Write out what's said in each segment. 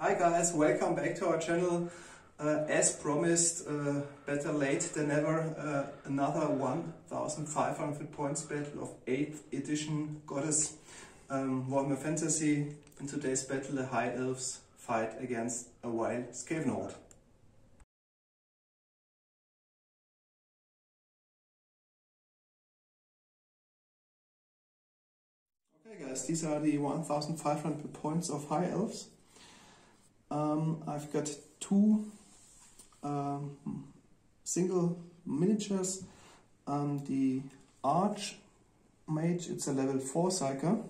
Hi guys, welcome back to our channel. As promised, better late than never, another 1500 points battle of 8th edition Goddess Warhammer Fantasy. In today's battle, the High Elves fight against a wild Skaven horde. Okay guys, these are the 1500 points of High Elves. I've got two single miniatures. The Arch Mage, it's a level 4 psyker,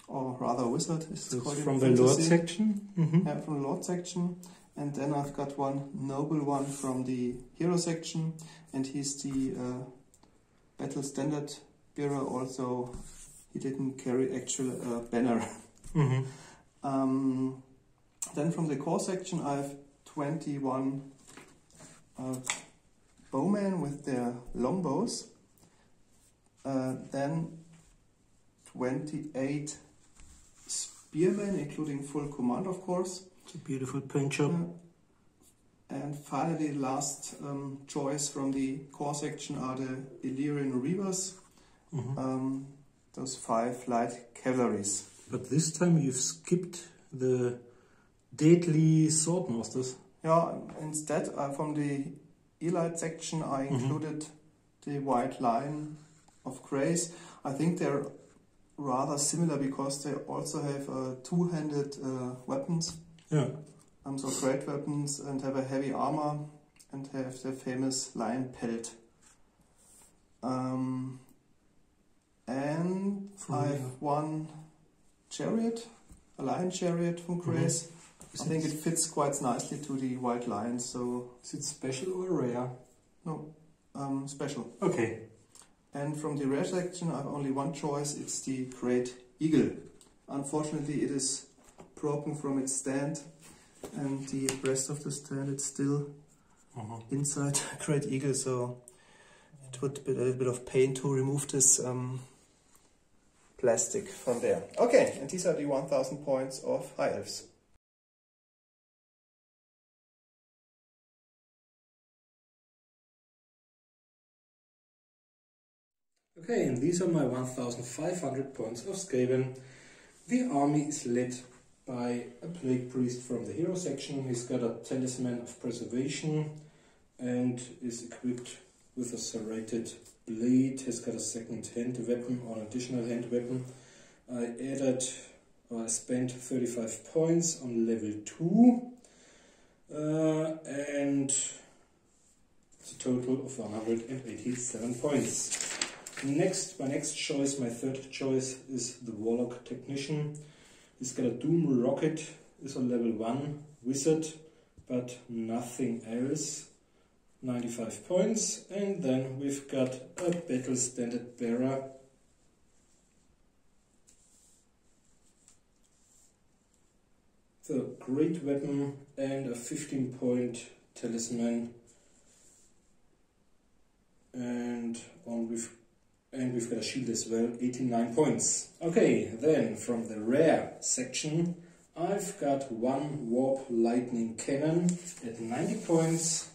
or rather wizard. It's called from the Lord section? Yeah, from the Lord section. And then I've got one noble one from the Hero section, and he's the battle standard bearer. Also, he didn't carry actual banner. Then from the core section I have 21 bowmen with their longbows, then 28 spearmen, including full command of course. It's a beautiful paint job. And finally, last choice from the core section are the Illyrian Reavers, those 5 light cavalries. But this time you've skipped the deadly swordmasters. Yeah, instead from the elite section I included the White Lion of Grace. I think they're rather similar because they also have two-handed weapons. Yeah. So great weapons, and have a heavy armor and have the famous lion pelt. And I have one chariot, a lion chariot from Grace. I think it fits quite nicely to the White Lion. So is it special or rare? No, special. Okay. And from the rare section I have only one choice. It's the Great Eagle. Unfortunately it is broken from its stand, and the rest of the stand it's still inside Great Eagle, so it would be a little bit of pain to remove this plastic from there. Okay, and these are the 1000 points of High Elves. Okay, and these are my 1500 points of Skaven. The army is led by a plague priest from the hero section. He's got a talisman of preservation and is equipped with a serrated blade. He's got a second hand weapon or an additional hand weapon. I spent 35 points on level 2 and it's a total of 187 points. My next choice, my third choice, is the Warlock Technician. He's got a Doom Rocket, is a level 1 wizard, but nothing else. 95 points. And then we've got a Battle Standard Bearer. The Great Weapon and a 15-point Talisman. And we've got a shield as well, 89 points. Okay, then from the rare section, I've got one Warp Lightning Cannon at 90 points.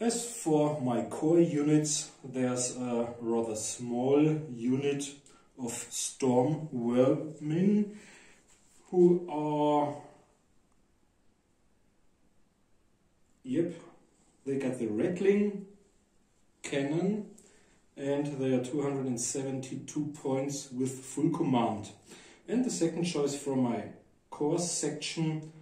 As for my core units, there's a rather small unit of Storm Whirlmen who are... they got the Rattling Cannon, and they are 272 points with full command. And the second choice from my core section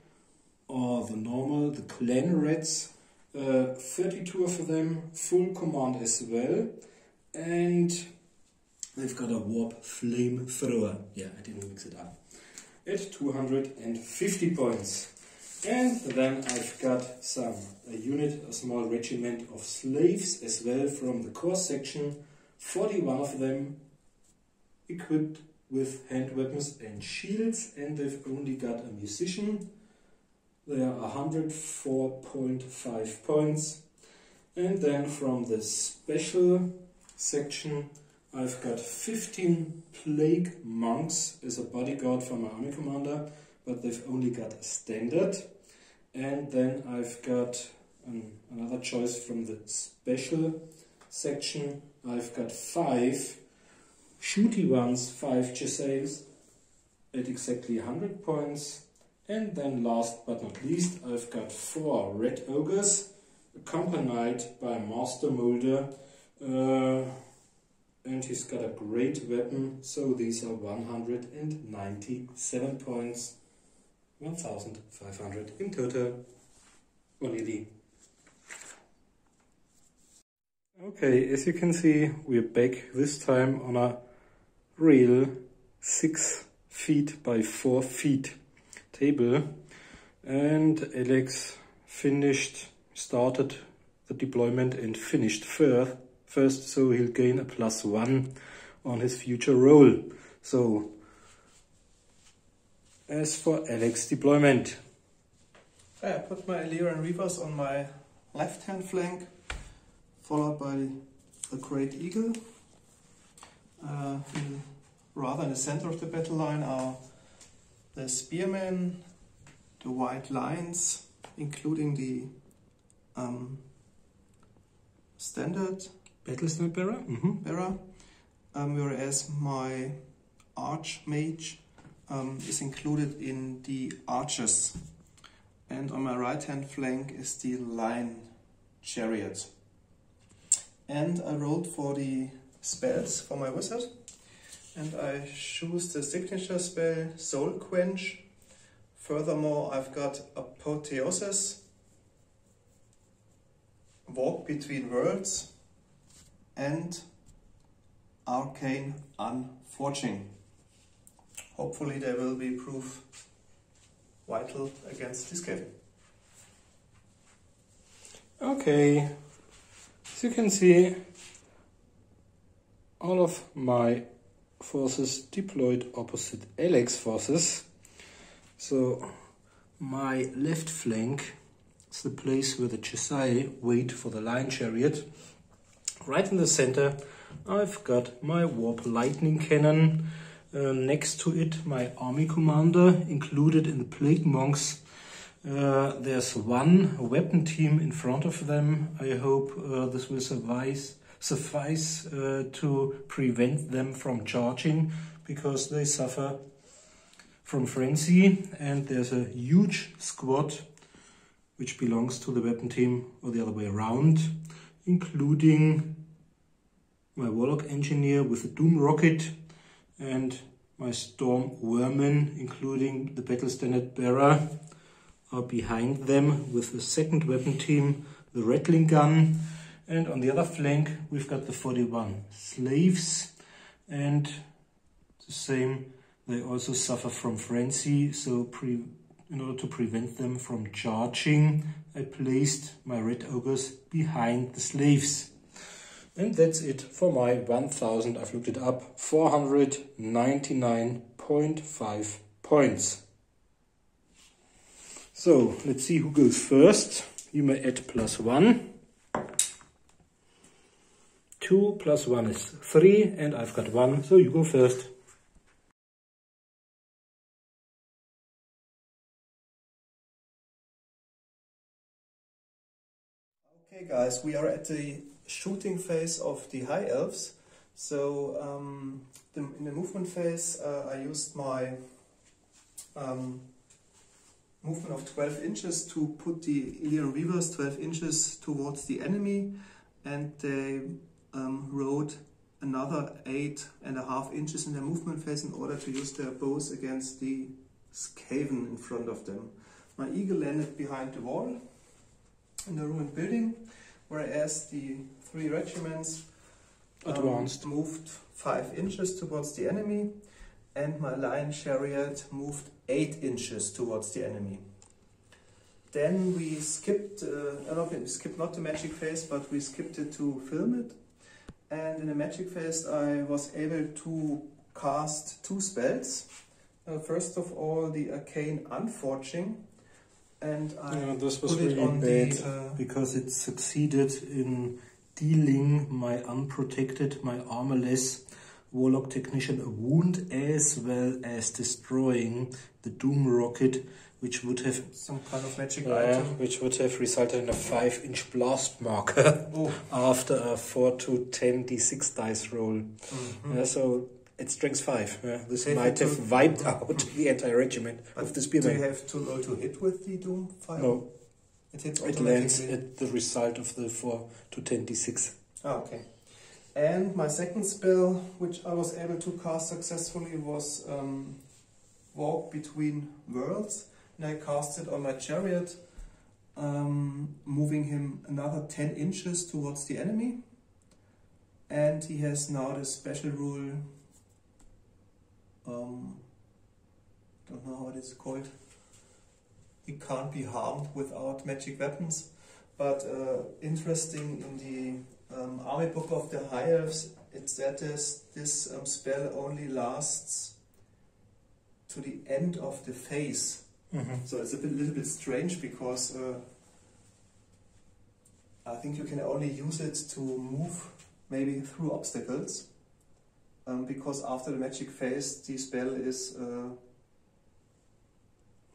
are the clan rats, 32 of them, full command as well, and they've got a warp flamethrower. Yeah, I didn't mix it up. At 250 points. And then I've got a small regiment of slaves as well from the core section, 41 of them equipped with hand weapons and shields, and they've only got a musician. They are 104.5 points. And then from the special section I've got 15 plague monks as a bodyguard for my army commander, but they've only got a standard. And then I've got another choice from the special section. I've got 5 shooty ones, 5 Giselles at exactly 100 points. And then last but not least, I've got 4 red ogres, accompanied by Master Molder. And he's got a great weapon, so these are 197 points, 1,500 in total. Only. Okay, as you can see, we're back this time on a real 6 feet by 4 feet table, and Alex started the deployment and finished first, so he'll gain a +1 on his future roll. So, as for Alex's deployment, I put my Illyrian Reavers on my left-hand flank, followed by a Great Eagle. Rather in the center of the battle line are the Spearmen, the White Lions, including the standard Battlesnap Bearer, bearer, whereas my Archmage is included in the Archers. And on my right hand flank is the Lion Chariot. And I rolled for the spells for my wizard, and I choose the signature spell Soul Quench. Furthermore, I've got Apotheosis, Walk Between Worlds, and Arcane Unforging. Hopefully they will be proof vital against this Skaven. Okay, as you can see, all of my forces deployed opposite Alex's forces. So my left flank is the place where the Chesai wait for the Lion Chariot. Right in the center I've got my Warp Lightning Cannon. Next to it my Army Commander, included in the Plague Monks. There's one weapon team in front of them. I hope this will suffice to prevent them from charging, because they suffer from frenzy. And there's a huge squad which belongs to the weapon team, or the other way around, including my Warlock Engineer with the Doom Rocket and my Storm Wormen, including the Battle Standard Bearer, are behind them with the second weapon team, the Rattling Gun. And on the other flank we've got the 41 Slaves, and the same, they also suffer from frenzy, so in order to prevent them from charging, I placed my Red Ogres behind the Slaves. And that's it for my 1000, I've looked it up, 499.5 points. So let's see who goes first. You may add +1. 2 + 1 is 3, and I've got 1, so you go first. Okay guys, we are at the shooting phase of the High Elves. So in the movement phase I used my movement of 12 inches to put the Illyrian Reavers 12 inches towards the enemy, and they rode another 8.5 inches in their movement phase in order to use their bows against the Skaven in front of them. My eagle landed behind the wall in the ruined building, whereas the 3 regiments advanced, moved 5 inches towards the enemy, and my Lion Chariot moved 8 inches towards the enemy. Then we skipped, not the magic phase, but we skipped it to film it. And in the magic phase I was able to cast 2 spells. First of all, the Arcane Unforging. And this was really bad, because it succeeded in dealing my unprotected, my armorless Warlock Technician a wound as well as destroying the Doom Rocket, which would have some kind of magic item, which would have resulted in a 5-inch blast marker after a 4 to 10 d6 dice roll. So it's strength 5. This might have wiped out the entire regiment of the spearmen. Do you have to roll to hit with the Doom fire? No. It hits It lands at the result of the 4 to 10 d6. Ah, okay. And my second spell, which I was able to cast successfully, was Walk Between Worlds. And I cast it on my chariot, moving him another 10 inches towards the enemy. And he has now the special rule, don't know how it is called. He can't be harmed without magic weapons. But interesting, in the army book of the High Elves, it said this spell only lasts to the end of the phase. So it's a little bit strange, because I think you can only use it to move maybe through obstacles, because after the magic phase the spell is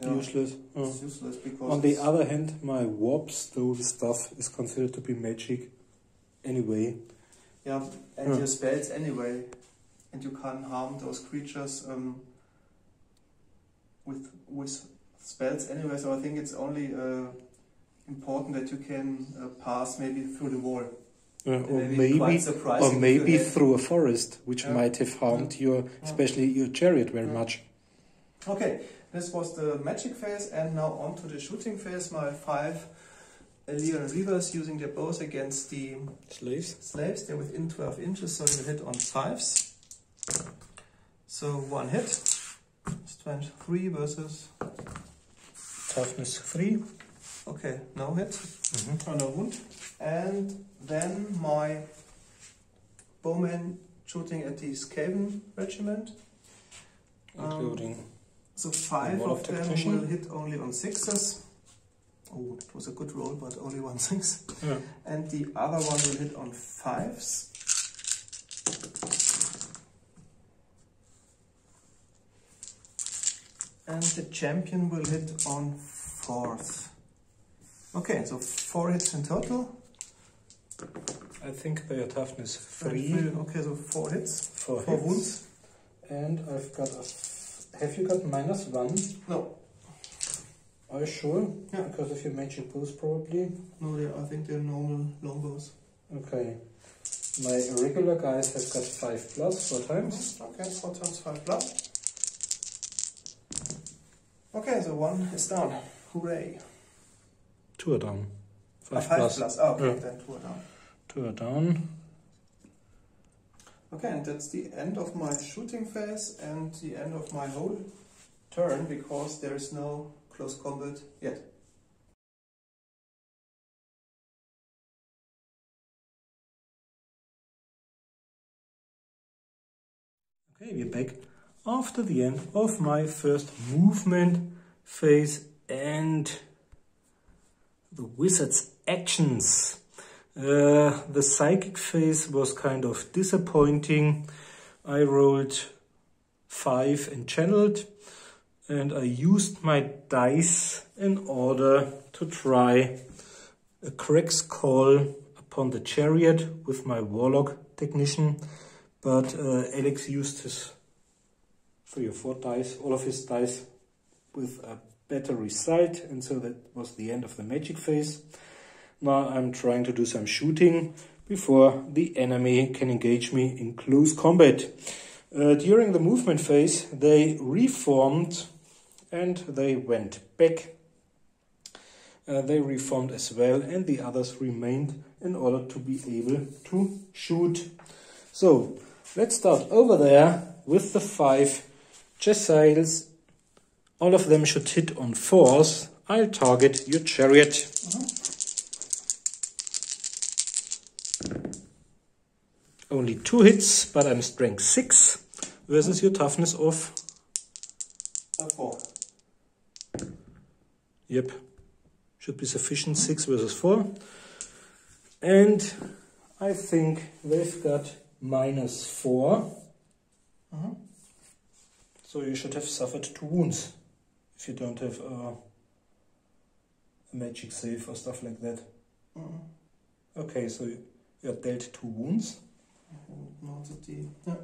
useless. It's useless, because on the other hand, my warp stone stuff is considered to be magic anyway. Yeah, and your spells anyway, and you can't harm those creatures with spells anyway, so I think it's only important that you can pass maybe through the wall. Or maybe through a forest, which might have harmed especially your chariot very much. Okay, this was the magic phase, and now on to the shooting phase. My 5 Leon Reavers using their bows against the slaves. They're within 12 inches, so you hit on 5s. So 1 hit, strength 3 versus toughness 3. Okay, no hit, no wound. And then my bowman shooting at the Skaven regiment. Including so 5 of them will hit only on 6s. Oh, it was a good roll, but only 1 6. Yeah. And the other one will hit on 5s. And the champion will hit on 4s. Okay, so 4 hits in total. I think they are toughness 3. Okay, so 4 hits. 4 wounds. And I've got have you got -1? No. Are you sure? Yeah. Because of your magic bows, probably? No, I think they're normal longbows. Okay. My regular guys have got 5 plus, 4 times. Okay, 4 times 5 plus. Okay, so 1 is down. Hooray. 2 are down. 5 plus. Oh, okay, then 2 are down. 2 are down. Okay, and that's the end of my shooting phase and the end of my whole turn, because there is no close combat yet. Okay, we're back after the end of my first movement phase and the wizard's actions. The psychic phase was kind of disappointing. I rolled 5 and channeled, and I used my dice in order to try a Crack's Call upon the chariot with my Warlock Technician, but Alex used his 3 or 4 dice, all of his dice, with a better result, and so that was the end of the magic phase. Now I'm trying to do some shooting before the enemy can engage me in close combat. During the movement phase, they reformed and they went back. They reformed as well, and the others remained in order to be able to shoot. So let's start over there with the 5 Chessails. All of them should hit on 4s. I'll target your chariot. Only 2 hits, but I'm strength 6 versus your toughness of 4. Yep, should be sufficient. 6 versus 4. And I think they've got -4. So you should have suffered 2 wounds if you don't have a magic save or stuff like that. Okay, so you are dealt 2 wounds. Yeah.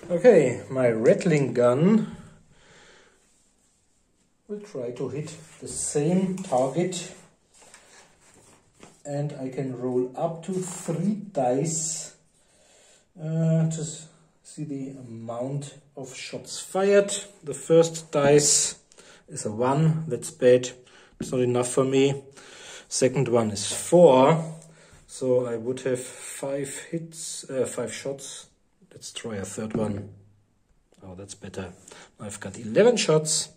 Okay, my rattling gun will try to hit the same target, and I can roll up to 3 dice to see the amount of shots fired. The first dice is a 1, that's bad, it's not enough for me. Second one is 4, so I would have 5 hits, 5 shots. Let's try a third one. Oh, that's better. I've got 11 shots.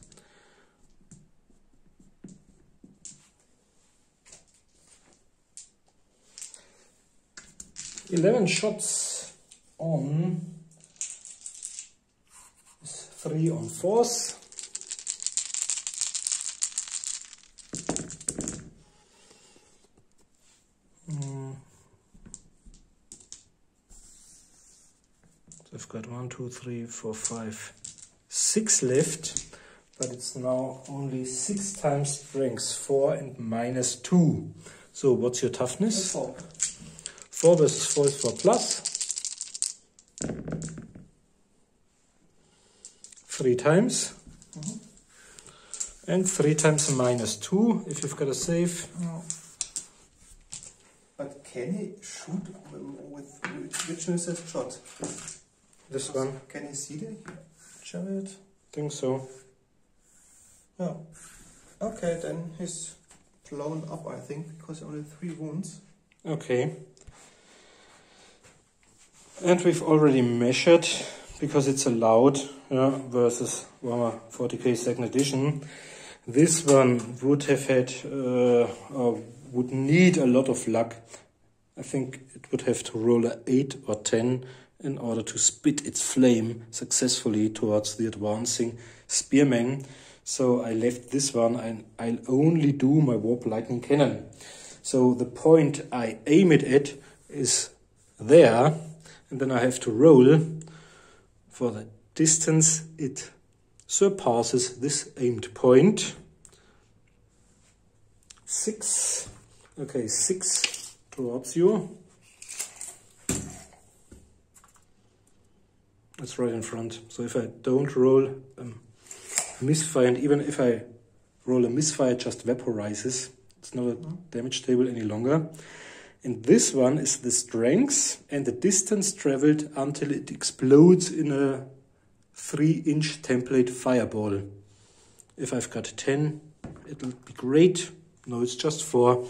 On 3 on 4s. I've got 1, 2, 3, 4, 5, 6 left, but it's now only 6 times strength, 4 and -2. So what's your toughness? 4. 4 versus 4 is 4 plus. 3 times. And 3 times -2 if you've got a save. But can he shoot with which is his shot? This one. Can you see the chariot? Think so. Yeah. Okay, then he's blown up, I think, because only 3 wounds. Okay. And we've already measured, because it's allowed, versus Warhammer 40k 2nd edition. This one would have had, would need a lot of luck. I think it would have to roll a 8 or 10 in order to spit its flame successfully towards the advancing spearmen. So I left this one, and I'll only do my warp lightning cannon. So the point I aim it at is there, and then I have to roll for the distance it surpasses this aimed point. 6. Okay, 6 towards you. It's right in front. So if I don't roll misfire, and even if I roll a misfire, it just vaporizes. It's not a damage table any longer. And this one is the strength and the distance traveled until it explodes in a 3-inch template fireball. If I've got 10, it'll be great. No, it's just 4.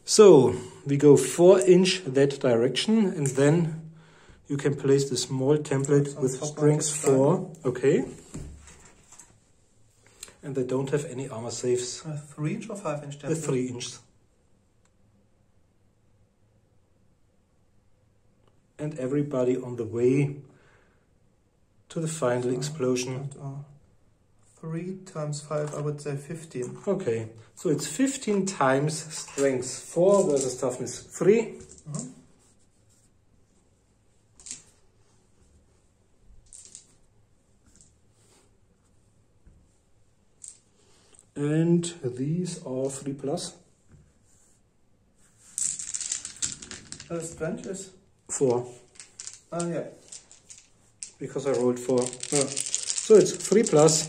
So we go 4-inch that direction, and then you can place the small template with strength 4. Okay. And they don't have any armor saves. 3-inch or 5-inch template? The 3-inch. And everybody on the way to the final explosion. 3 times 5, I would say 15. Okay, so it's 15 times strength 4 versus toughness 3. And these are 3 plus. Strength is 4. Ah, yeah. Because I rolled 4. Yeah. So it's 3 plus.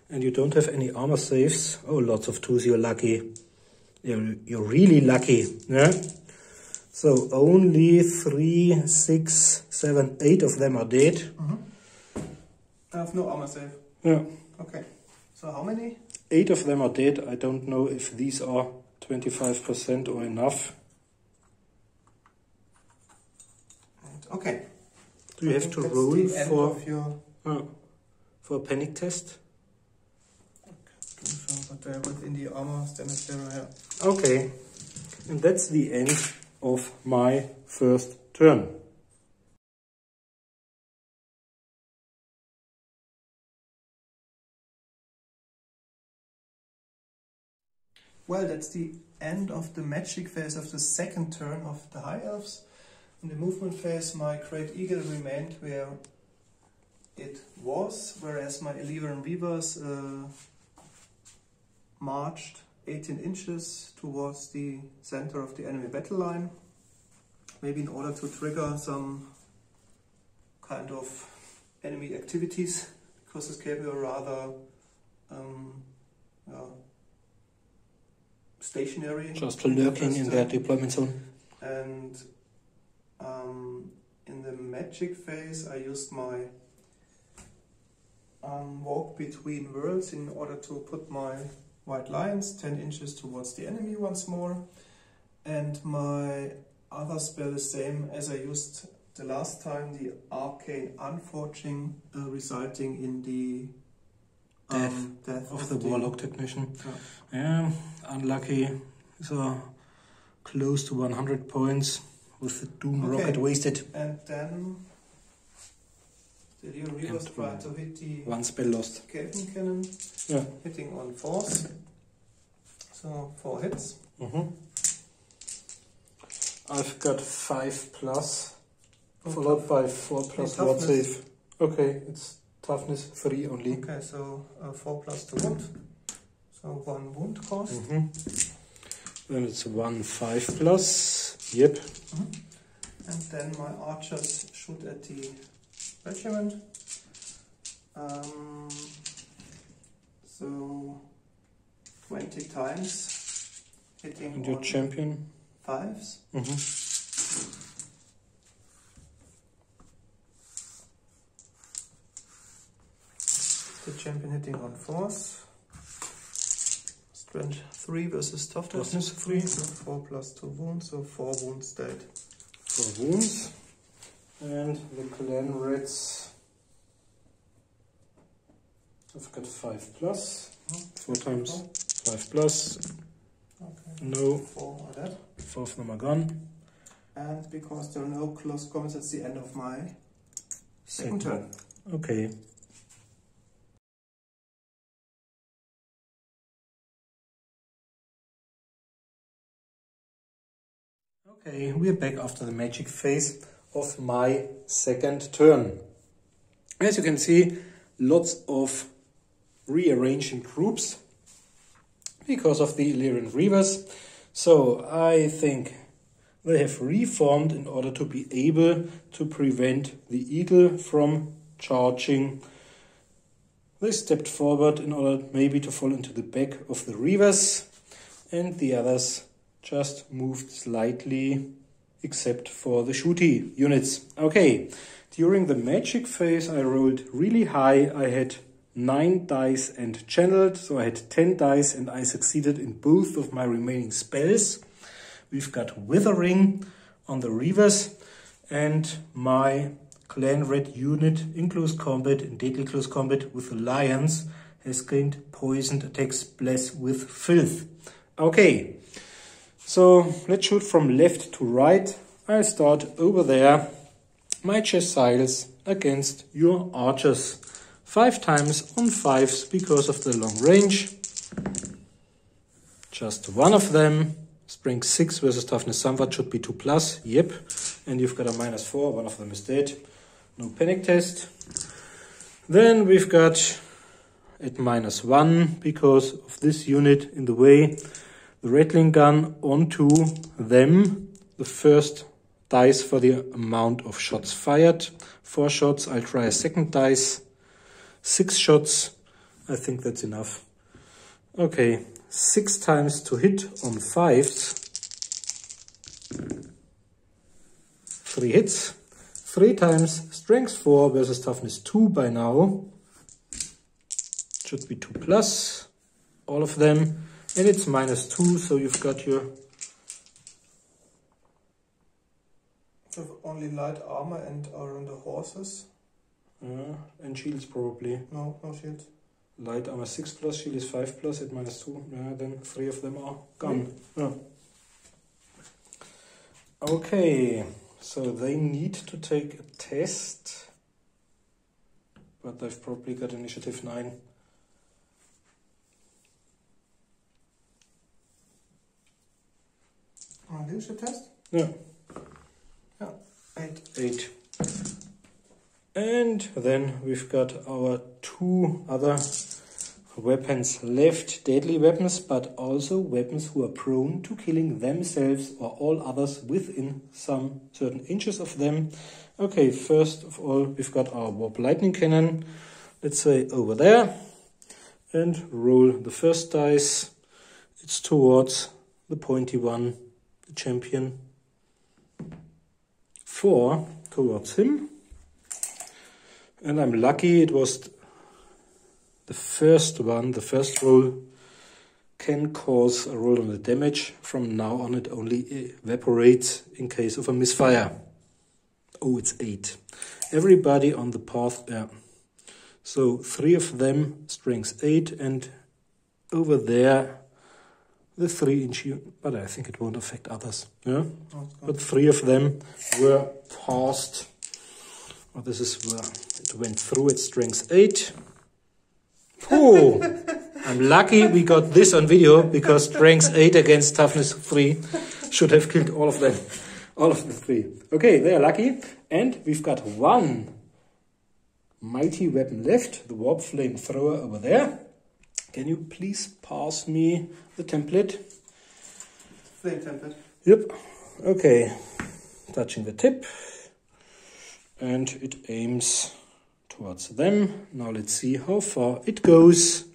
And you don't have any armor saves. Oh, lots of 2s, you're lucky. You're really lucky. Yeah? So only 3, 6, 7, 8 of them are dead. I have no armor save. Yeah. Okay. So how many? 8 of them are dead. I don't know if these are 25% or enough. Okay. Do you have to roll for a panic test? But they're within the armor standard area. Okay. And that's the end of my first turn. Well, that's the end of the magic phase of the second turn of the High Elves. In the movement phase, my Great Eagle remained where it was, whereas my Illyrian Reavers marched 18 inches towards the center of the enemy battle line, maybe in order to trigger some kind of enemy activities, because the Skaven were rather stationary. Just lurking in their deployment zone. And in the magic phase I used my walk between worlds in order to put my white lions 10 inches towards the enemy once more. And my other spell is same as I used the last time, the Arcane Unforging, resulting in the death of the Warlock technician. Yeah, unlucky. So close to 100 points with the Doom Rocket wasted. And then the Illyrian Reavers tried to hit the one spell lost. Skaven cannon, hitting on force. So 4 hits. I've got 5+, followed by 4+ ward save. Okay, it's toughness 3 only. Okay, so 4 plus 2 wound. So 1 wound cost. Then it's 1 5+. Yep. And then my archers shoot at the regiment. So 20 times hitting. And your champion? 5s. The champion hitting on 4s. Strength 3 versus toughness 3. So 4 plus 2 wounds, so 4 wounds dead. 4 wounds. And the clan reds. I've got 5+. 4 times 5+. Okay. No. 4 are dead. 4th number gone. And because there are no close combats, that's the end of my second turn. Okay. Okay, we're back after the magic phase of my second turn. As you can see, lots of rearranging groups because of the Illyrian Reavers. So I think they have reformed in order to be able to prevent the eagle from charging. They stepped forward in order maybe to fall into the back of the Reavers, and the others just moved slightly, except for the shooty units. Okay, during the magic phase I rolled really high. I had 9 dice and channeled, so I had 10 dice and I succeeded in both of my remaining spells. We've got Withering on the Reavers, and my clan red unit in close combat, in deadly close combat with the lions, has gained poisoned attacks blessed with filth. Okay, so let's shoot from left to right. I'll start over there. My chestiles against your archers. 5 times on 5s because of the long range. Just one of them. Strength 6 versus toughness somewhat should be 2+. Yep. And you've got a -4. One of them is dead. No panic test. Then we've got at -1 because of this unit in the way. The rattling gun onto them. The first dice for the amount of shots fired. 4 shots. I'll try a second dice. 6 shots. I think that's enough. Okay. 6 times to hit on 5s. 3 hits. 3 times strength 4 versus toughness 2 by now. Should be 2+. All of them. And it's -2, so you've got your... So only light armor and are on the horses. And shields probably. No shield. Light armor 6+, shield is 5+ at -2. Yeah, then 3 of them are gone. Yeah. Okay, so they need to take a test. But they've probably got initiative 9. leadership test? Yeah. Yeah, 8. 8. And then we've got our 2 other weapons left. Deadly weapons, but also weapons who are prone to killing themselves or all others within some certain inches of them. Okay, first of all, we've got our warp lightning cannon. Let's say over there. And roll the first dice. It's towards the pointy one, the champion. 4 towards him. And I'm lucky it was the first one, the first roll can cause a roll on the damage. From now on it only evaporates in case of a misfire. Oh, it's 8. Everybody on the path, yeah. So 3 of them, strength 8, and over there the 3-inch, but I think it won't affect others. Yeah, but 3 of them were passed. Well, this is where it went through its strength 8. Oh, I'm lucky we got this on video, because strength 8 against toughness 3 should have killed all of them. All of the 3. Okay, they are lucky. And we've got 1 mighty weapon left, the warp flamethrower over there. Can you please pass me the template? Flame template. Yep. Okay. Touching the tip. And it aims towards them. Now let's see how far it goes.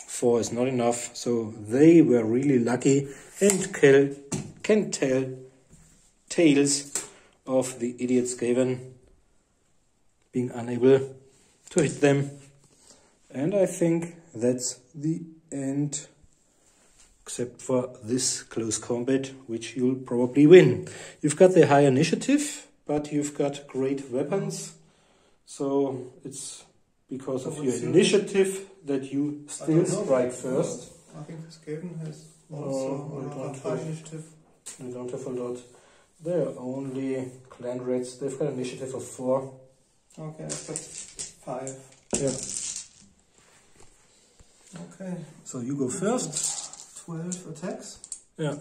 4 is not enough, so they were really lucky and can tell tales of the idiot Skaven being unable to hit them. And I think that's the end, except for this close combat, which you'll probably win. You've got the high initiative, but you've got great weapons, so it's because of your initiative that you still strike first. I think Skaven has also high initiative. I don't have a lot. They're only clan rats. They've got an initiative of 4. Okay, I've got 5. Yeah. Okay. So you go first. 12 attacks. Yeah.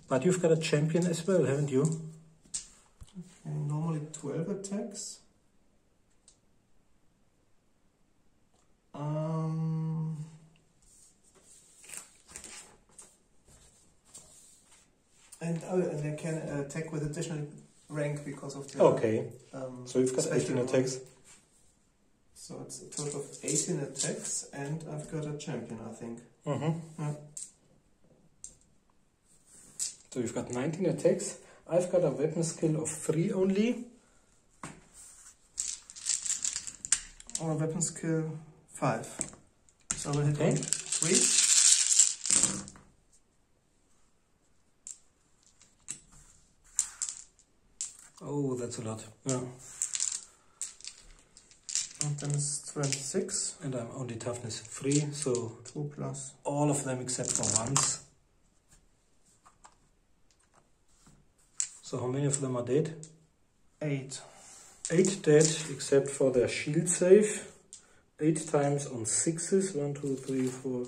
But you've got a champion as well, haven't you? Okay, normally 12 attacks. And they can attack with additional rank because of the... Okay. So you've got 18 attacks. So it's a total of 18 attacks, and I've got a champion, I think. Mm-hmm. Yeah. So you've got 19 attacks. I've got a weapon skill of 3 only. Or a weapon skill 5. So we'll hit on 3. Oh, that's a lot. Yeah. And then it's 26. And I'm only toughness 3, so 2 plus. All of them except for ones. So how many of them are dead? 8. 8 dead, except for their shield save. 8 times on 6s. 1, 2, 3, 4.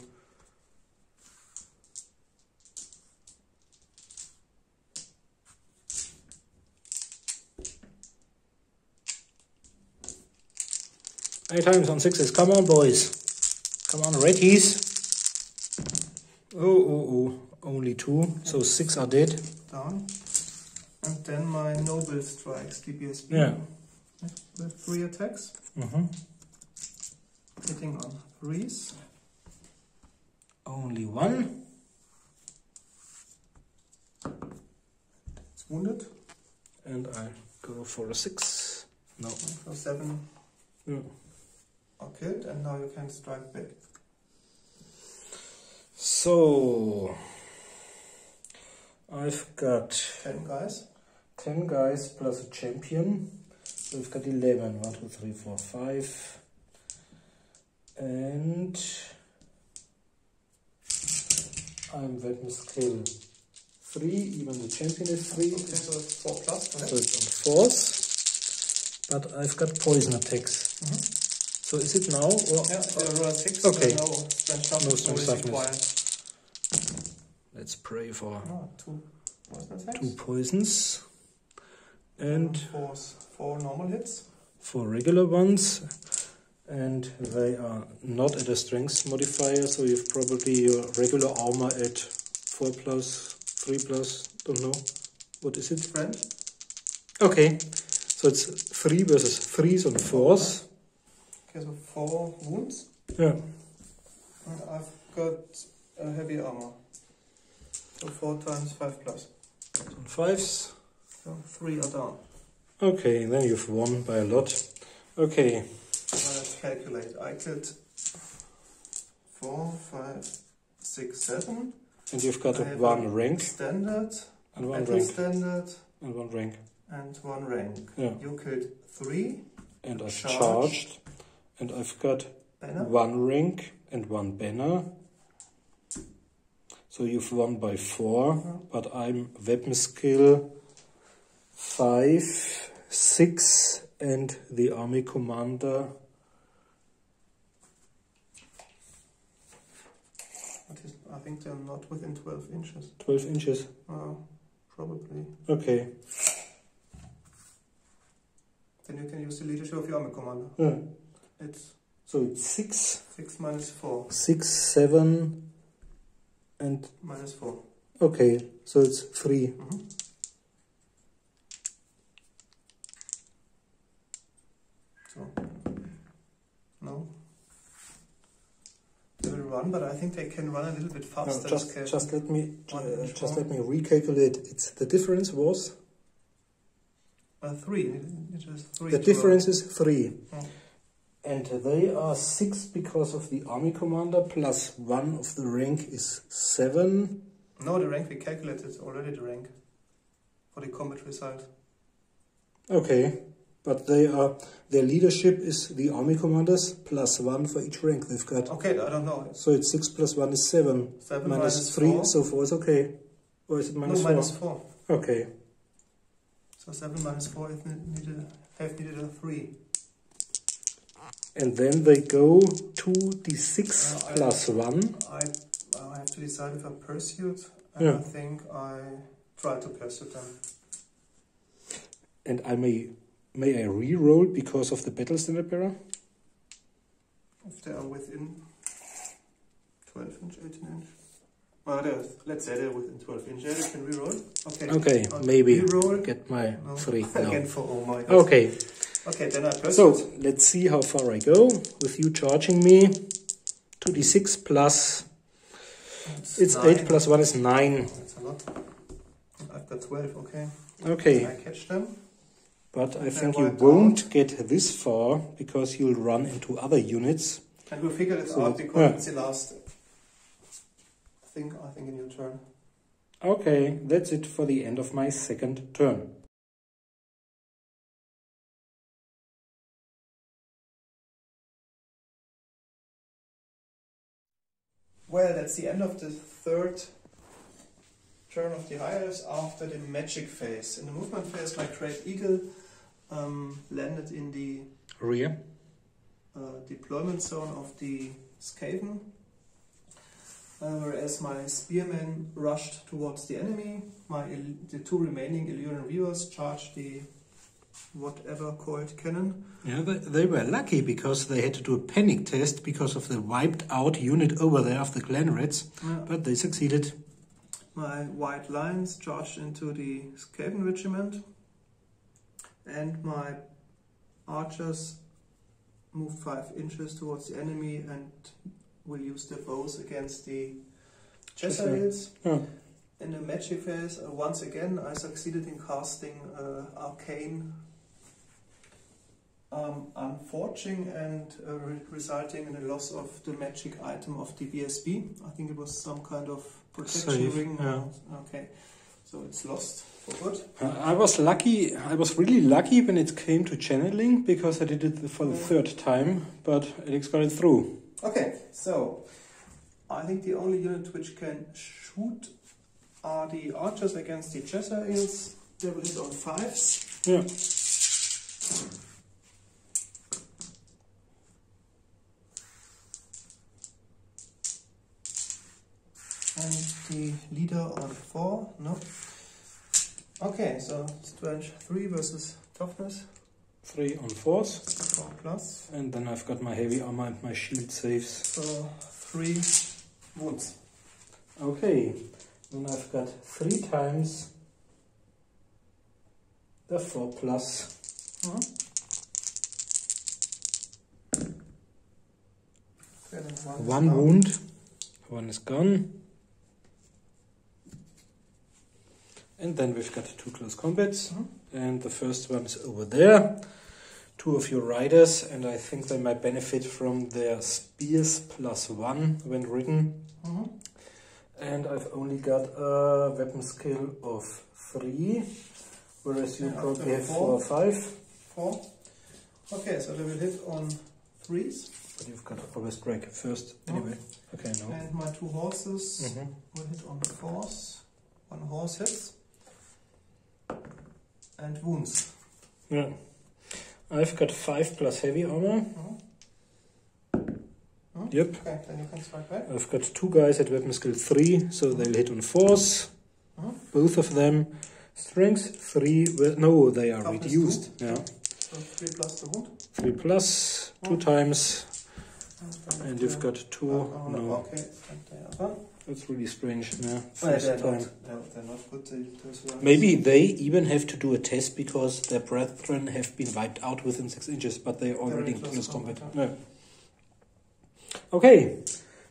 Eight times on 6s. Come on, boys. Come on, reddies. Oh. Only 2. So 6 are dead. Down. And then my noble strikes, DPSB. Yeah. With 3 attacks. Hitting on 3s. Only 1. It's wounded. And I go for a 6. No. For 7. Yeah. Are killed, and now you can strike back. So I've got 10 guys. 10 guys plus a champion. So we've got 11. 1, 2, 3, 4, 5. And I'm weapon skill 3. Even the champion is 3. Okay, so it's 4 plus. Okay. So it's on 4s. But I've got poison attacks. So is it now? Or Yeah, roll 6. Okay. No strength No strength toughness. Let's pray for two poison attacks. 2 poisons. And four normal hits. 4 regular ones. And they are not at a strength modifier, so you've probably your regular armor at 4 plus, 3 plus, don't know. What is it? Friend. Okay, so it's 3 versus 3s on 4s. Okay, so 4 wounds. Yeah. And I've got a heavy armor. So 4 times 5 plus. On 5s. So 3 are down. Okay, then you've won by a lot. Okay. Let's calculate. I killed 4, 5, 6, 7. And you've got 1 rank. Standard. And 1 battle rank. standard. And 1 rank. And 1 rank. Yeah. You killed 3. And I've Charged. charged. And I've got Banner. 1 rank and 1 banner. So you've won by 4, but I'm weapon skill 5, 6, and the army commander. I think they're not within 12 inches. 12 inches. Probably. Okay. Then you can use the leadership of your army commander. Yeah. So it's 6. 6 minus 4. 6, 7, and... Minus 4. Okay, so it's 3. So, no. They will run, but I think they can run a little bit faster. No, just let me recalculate. The difference was 3. It is 3. The difference is 3. Oh. And they are 6 because of the army commander, plus 1 of the rank is 7. No, the rank we calculated already. The rank for the combat result. Okay, but their leadership is the army commanders plus 1 for each rank they've got. Okay, I don't know. So it's 6 plus 1 is 7. 7 minus 3, 4. so 4 is okay. Or is it minus 4? Minus 4. Okay. So 7 minus 4 have needed a 3. And then they go 2d6 plus 1. I have to decide if I pursued, and Yeah. I think I try to pursue them. And may I re-roll because of the battle standard bearer? If they are within 12 inch, 18 inch. Well, let's say they're within 12 inch. Yeah, they can re-roll. Okay. Okay, maybe re-roll. get my 3 now. Again for oh my God. Okay. Okay, then I pursued. So let's see how far I go with you charging me. 2d6 plus. It's 9. 8 plus 1 is 9. That's a lot. I've got 12. Okay. Okay. I catch them. But I think you won't get this far because you'll run into other units. And we'll figure this out because it's the last thing, I think, in your turn. Okay, that's it for the end of my second turn. Well, that's the end of the third turn of the High Elves after the magic phase. In the movement phase, my Great Eagle landed in the Rear. deployment zone of the Skaven, whereas my Spearmen rushed towards the enemy. The 2 remaining Illyrian Reavers charged the whatever called cannon. Yeah, they were lucky because they had to do a panic test because of the wiped out unit over there of the clan rats, but they succeeded. My White Lions charged into the Skaven regiment, and my archers moved 5 inches towards the enemy and will use their bows against the Cheshires. Yeah. In the magic phase, once again, I succeeded in casting arcane unforging and resulting in a loss of the magic item of the BSB. I think it was some kind of protection Save, ring. yeah. Okay, so it's lost for good. I was lucky. I was really lucky when it came to channeling because I did it for the 3rd time, but Alex got it through. Okay, so I think the only unit which can shoot are the archers against the Cheshires. They will hit on 5s. Yeah. And the leader on 4, no. Okay, so strength 3 versus toughness. 3 on force. 4 plus. And then I've got my heavy armor and my shield saves. So 3 wounds. Okay, then I've got 3 times the 4 plus. Okay, then 1 wound. 1 is gone. And then we've got 2 close combats. And the first one is over there. 2 of your riders, and I think they might benefit from their spears +1 when ridden. And I've only got a weapon skill of 3, whereas you probably have 4 or 5. 4. Okay, so they will hit on 3s. But you've got always strike first anyway. Okay, no. And my 2 horses will hit on 4s. 1 horse hits. And wounds. Yeah. I've got 5 plus heavy armor. Yep. Okay, then you can strike back. I've got 2 guys at weapon skill 3, so they'll hit on 4s. Both of them. Strength 3. No, they are Toughness reduced. 2. Yeah. So 3 plus the wound. 3 plus 2 times. And you've got 2. No. Okay, and they are done. That's really strange. Yeah. They're First time. they're not good. Those ones. Maybe they even have to do a test because their brethren have been wiped out within 6 inches, but they're already in close combat. No. Okay,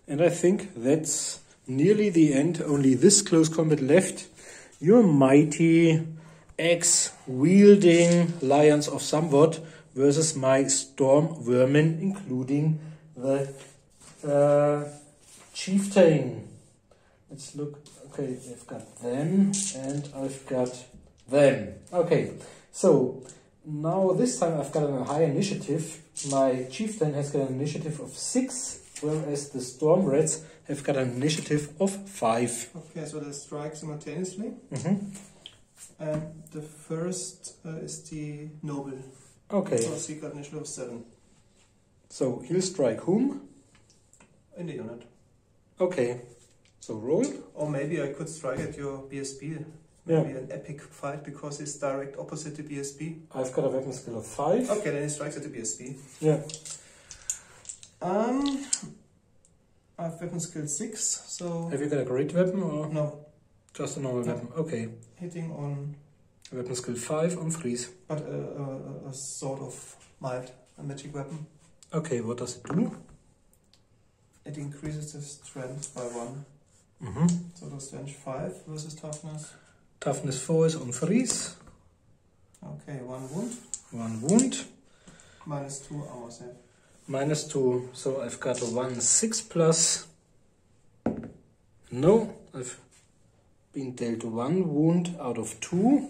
and I think that's nearly the end. Only this close combat left. Your mighty axe-wielding lions of somewhat versus my storm vermin, including the chieftain. Let's look. Okay, I've got them and I've got them. Okay, so now this time I've got a high initiative. My chieftain has got an initiative of 6, whereas the storm rats have got an initiative of 5. Okay, so they strike simultaneously. And the first is the noble. Okay. So he got initiative of 7. So he'll strike whom? In the unit. Okay. So roll. Or maybe I could strike at your BSB. Maybe an epic fight because he's direct opposite the BSB. I've got a weapon skill of 5. Okay, then he strikes at the BSB. Yeah. I have weapon skill 6, so... Have you got a great weapon or? No. Just a normal weapon. Okay. Hitting on... Weapon skill 5 on 3s. But a sort of mild, a magic weapon. Okay, what does it do? It increases the strength by 1. So the strength 5 versus toughness. Toughness 4 is on 3s. Okay, 1 wound. 1 wound. Minus 2 armor save. Minus 2, so I've got a 1 6 plus. No, I've been dealt 1 wound out of 2.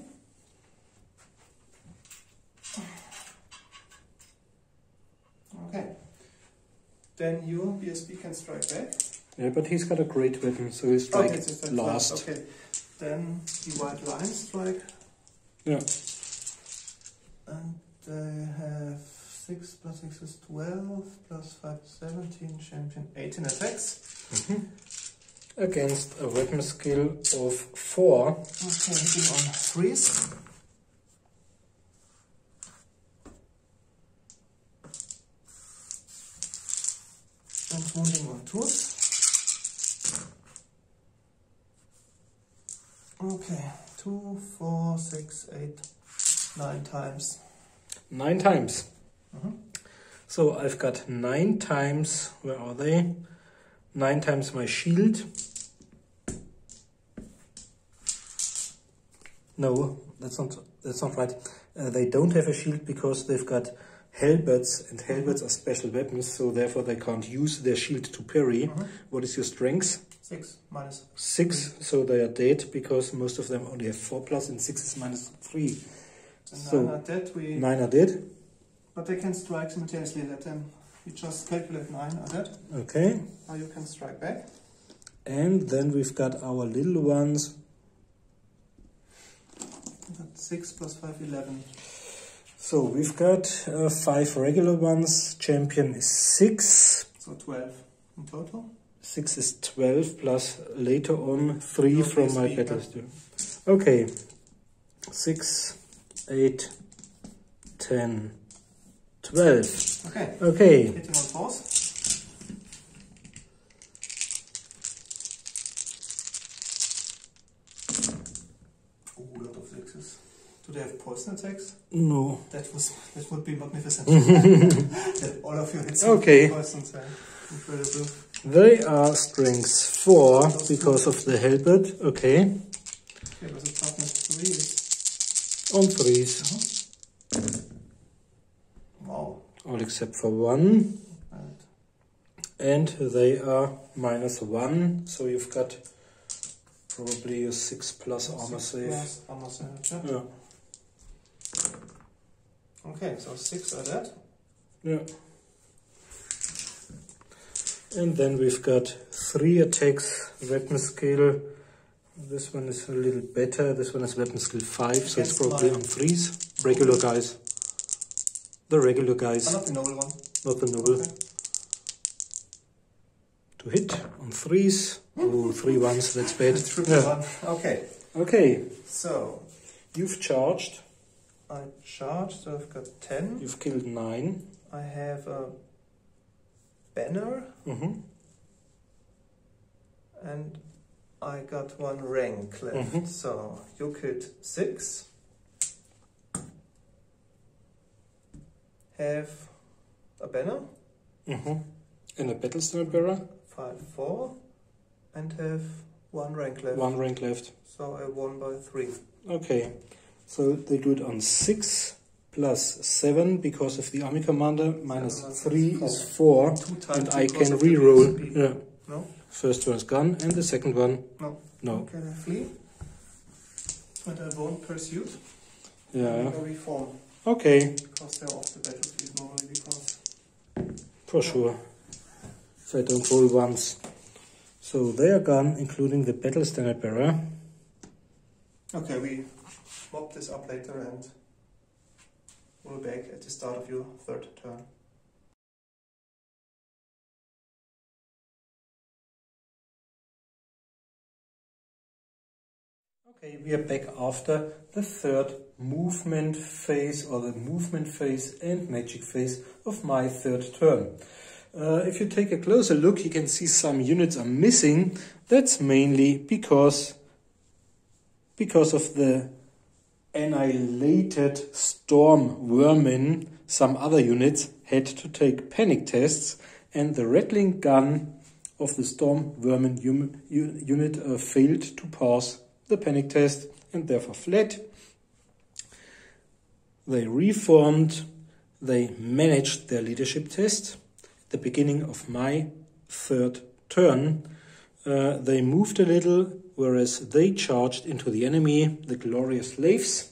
Okay. Then your BSB can strike back. Yeah, but he's got a great weapon, so he'll strike last. Okay. Then the white lions strike. Yeah. And they have 6 plus 6 is 12, plus 5 is 17, champion 18 attacks. Against a weapon skill of 4. Okay, hitting on 3s. And wounding on 2s. Okay, 2, 4, 6, 8, 9 times. 9 times. So I've got 9 times, where are they? 9 times my shield. No, that's not right. They don't have a shield because they've got halberds, and halberds are special weapons, so therefore they can't use their shield to parry. What is your strength? 6 minus 6, so they are dead because most of them only have 4 plus and 6 is minus 3. And So 9 are dead. 9 are dead. But they can strike simultaneously. Let them. You just calculate 9 are dead. Okay. Now you can strike back. And then we've got our little ones. 6 plus 5, 11. So we've got 5 regular ones. Champion is 6. So 12 in total. 6 is 12 plus later on 3 No, from my PSP, battle stone. Okay. 6, 8, 10, 12. Okay. Okay. Hit him on force. Ooh, lot of sixes. Do they have poison attacks? No. That would be magnificent. That all of you hit some poison attack. Incredible. They are strength 4 because of the halberd. Okay. Okay, but the toughness 3 is On 3s. wow. All except for 1. And And they are -1. So you've got probably a 6 plus armor save. plus armor save. Yeah. Okay, so 6 are dead. Yeah. And then we've got 3 attacks, weapon skill. This one is a little better. This one is weapon skill 5, so it's probably on 3s. Regular guys. The regular guys. Not the noble one. Not the noble. Okay. To hit on 3s. Oh, 3 ones, that's bad. Triple one. Okay. Okay, So you've charged. I charged, so I've got 10. You've killed 9. I have a banner and I got 1 rank left. So you killed 6. Have a banner. And a battle stone bearer. 5, 4. And have 1 rank left. 1 rank left. So I won by 3. Okay, so they do it on 6 plus 7 because of the army commander. Minus 3 is 4. And I can re-roll. Yeah. No? First one's gone, and the second one, No. no. Can I flee? And I won't pursue. Yeah. I reform. Okay, Because they're off the battlefield normally because... for sure. If I don't roll once. So they are gone, including the battle standard bearer. Okay, we swap this up later and we'll be back at the start of your 3rd turn. Okay, we are back after the 3rd movement phase, or the movement phase and magic phase of my 3rd turn. If you take a closer look, you can see some units are missing. That's mainly because of the annihilated storm vermin. Some other units had to take panic tests, and the rattling gun of the storm vermin unit failed to pass the panic test and therefore fled. They reformed. They managed their leadership test. At the beginning of my 3rd turn, they moved a little, whereas they charged into the enemy, the glorious slaves.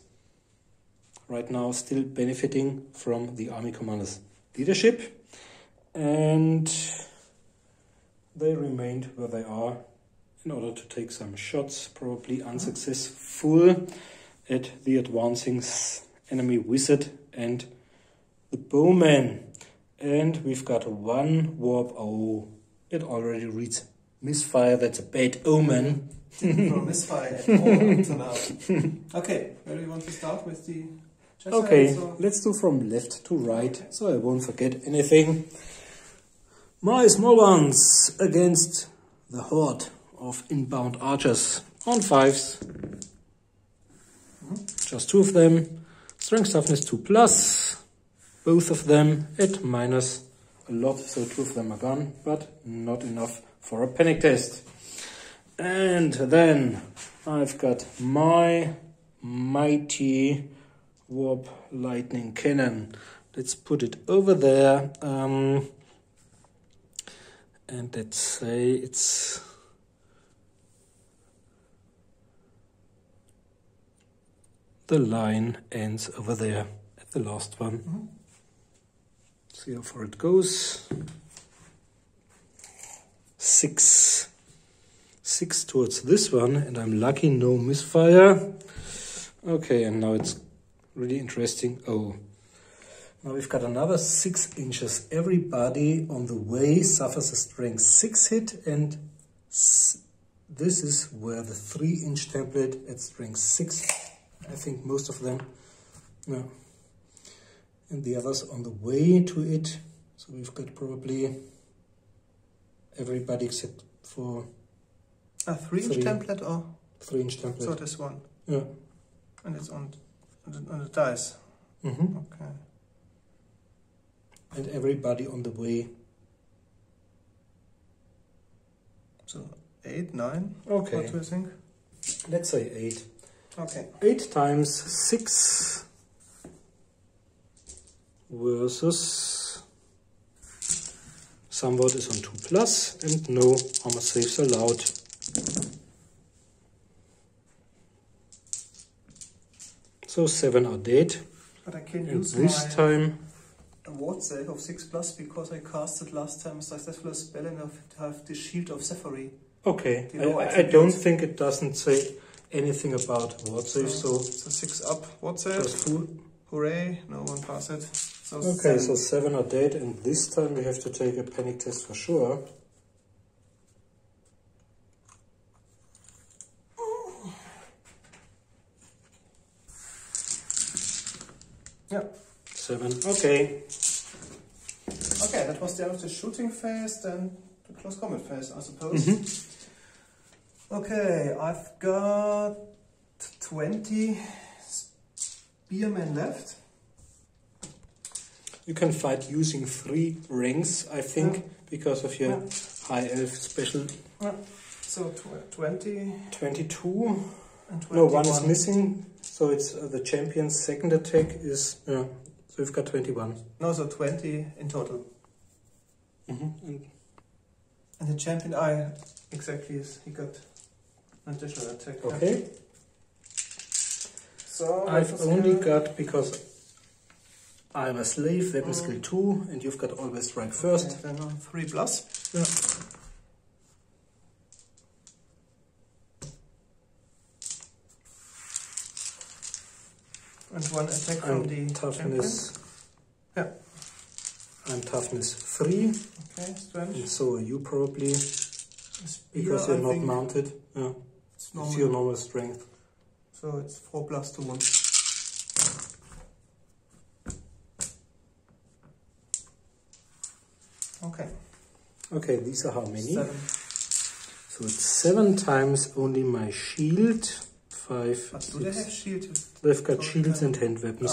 Right now still benefiting from the army commander's leadership. And they remained where they are in order to take some shots, probably unsuccessful, at the advancing enemy wizard and the bowman. And we've got 1 warp. Oh, it already reads misfire. That's a bad omen. No misfire at all up to now. Okay, where do you want to start with the chess? Okay, let's do from left to right, so I won't forget anything. My small ones against the horde of inbound archers on 5s. Just 2 of them. Strength toughness 2 plus. Both of them at minus a lot, so 2 of them are gone, but not enough for a panic test. And then I've got my mighty warp lightning cannon. Let's put it over there. And let's say it's the line ends over there at the last one. See how far it goes. 6 towards this one, and I'm lucky, no misfire. Okay, and now it's really interesting. Oh, Now we've got another 6 inches. Everybody on the way suffers a strength 6 hit, and this is where the 3-inch template at strength 6, I think most of them, no. And the others on the way to it. So we've got probably everybody except for a 3-inch template, or 3-inch template. So this one. Yeah. And it's on the dice. Mm-hmm. Okay. And everybody on the way. So 8, 9. Okay. What do you think? Let's say 8. Okay. 8 times 6 versus somewhat is on 2+, and no armor saves allowed. So 7 are dead. But I can And use this my time ward save of 6+ because I casted last time a successful spell and I have the Shield of Zephyr. okay. Below I don't think it doesn't say anything about ward save, so 6 up ward save. plus 2. Hooray! No one passed it. So Okay, 7. so 7 are dead, and this time we have to take a panic test for sure. Yeah. 7. Okay. Okay, that was the end of the shooting phase, then the close combat phase, I suppose. Okay, I've got 20 spearmen left. You can fight using 3 rings, I think, because of your High Elf special. So 20. 22. And 21. No, 1 is missing, so it's the champion's second attack is, so we've got 21. No, so 20 in total. And And the champion, exactly, he got an additional attack. okay. Yeah. So I've only got, because I'm a slave, weapon skill 2, and you've got always strike first. Okay, then on 3+. Yeah. And 1 attack from the toughness. champion. Yeah. I'm toughness 3. Okay, strength. And so are you probably, Spear, because you're I not think mounted. Yeah. it's normal. It's your normal strength. So it's 4+ to 1. Okay. Okay, these are how many? 7. So it's 7 times only my shield. 5. But do they have shield? They've got shields and hand weapons.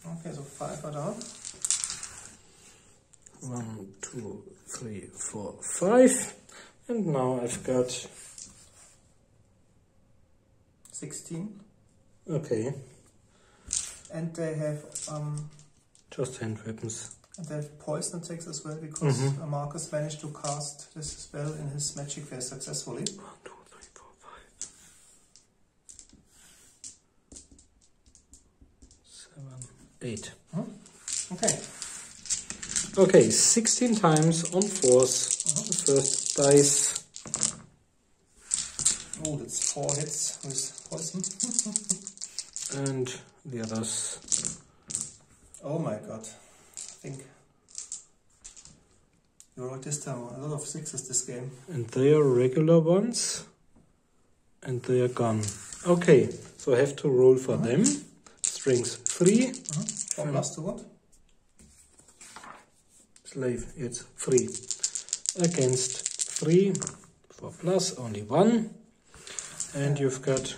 Okay, so 5 are down. 1, 2, 3, 4, 5. And now I've got 16. okay. And they have Just hand weapons. and they have poison attacks as well, because Marcus managed to cast this spell in his magic phase successfully. 1, 2, 3, 4, 5. 7, 8. Okay. Okay, 16 times on force. The first dice. Oh, that's 4 hits with poison. And the others. Oh my god. I think you rolled this time a lot of 6s this game. And they are regular ones. And they are gone. Okay, so I have to roll for them. Strength 3. 4+ to what? Slave, it's 3. Against 3. 4+, only 1. And you've got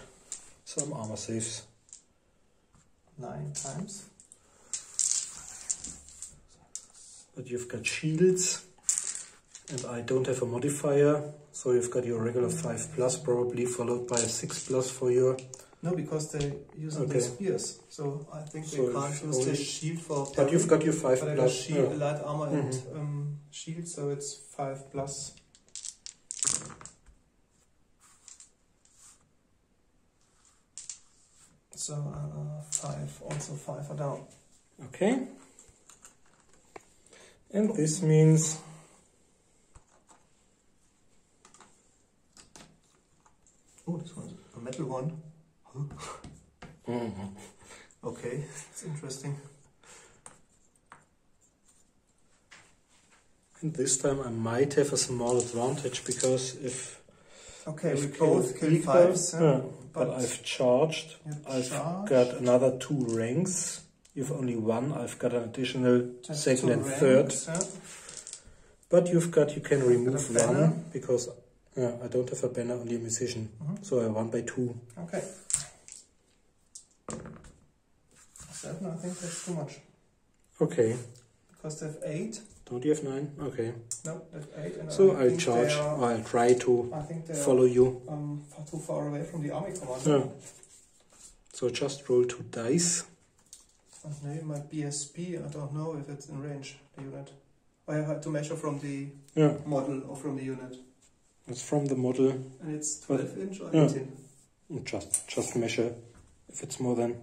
some armor saves. 9 times. But you've got shields. And I don't have a modifier. So you've got your regular 5+, probably followed by a 6+ for your... No, because they use the spears. So I think they can't use the shield for parry. But you've got your 5+. But I got shield, light armor and shield, so it's 5+. So 5, also 5 are down. Okay. And this means... Oh, this one's a metal one. Okay, it's interesting. And this time I might have a small advantage because if we both kill equal, 5s, but I've charged. I've got another 2 ranks. You've only 1. I've got an additional just second and ranks, third. But you can remove 1 because I don't have a banner, only a musician. So I won by 2. Okay. 7, I think that's too much. Okay. Because they have 8. Don't you have 9? Okay. No, they have 8. And so I'll charge, or I'll try to follow you. Too far away from the army commander. Yeah. So just roll 2 dice. And maybe my BSP, I don't know if it's in range, the unit. I have to measure from the model or from the unit. It's from the model. And it's 12 inch or 18? Just measure if it's more than.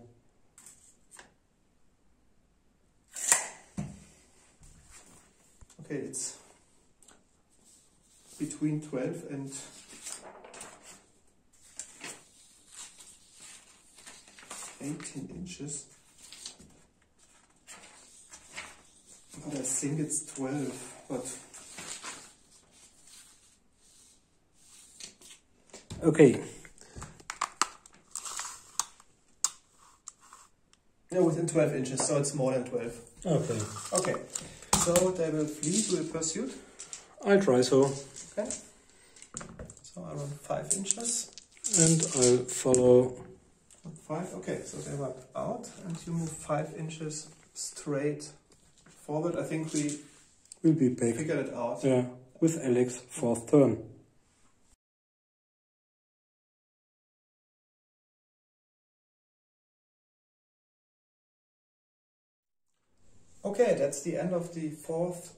Okay, it's between 12 and 18 inches. But I think it's 12, but... Okay. Yeah, within 12 inches, so it's more than 12. Okay. Okay, so they will flee to the pursuit. I'll try so. Okay. So I run 5 inches. And I'll follow. 5, okay, so they were out, and you move 5 inches straight forward. I think we'll be back. Figured it out. Yeah, with Alex, 4th turn. Okay, that's the end of the 4th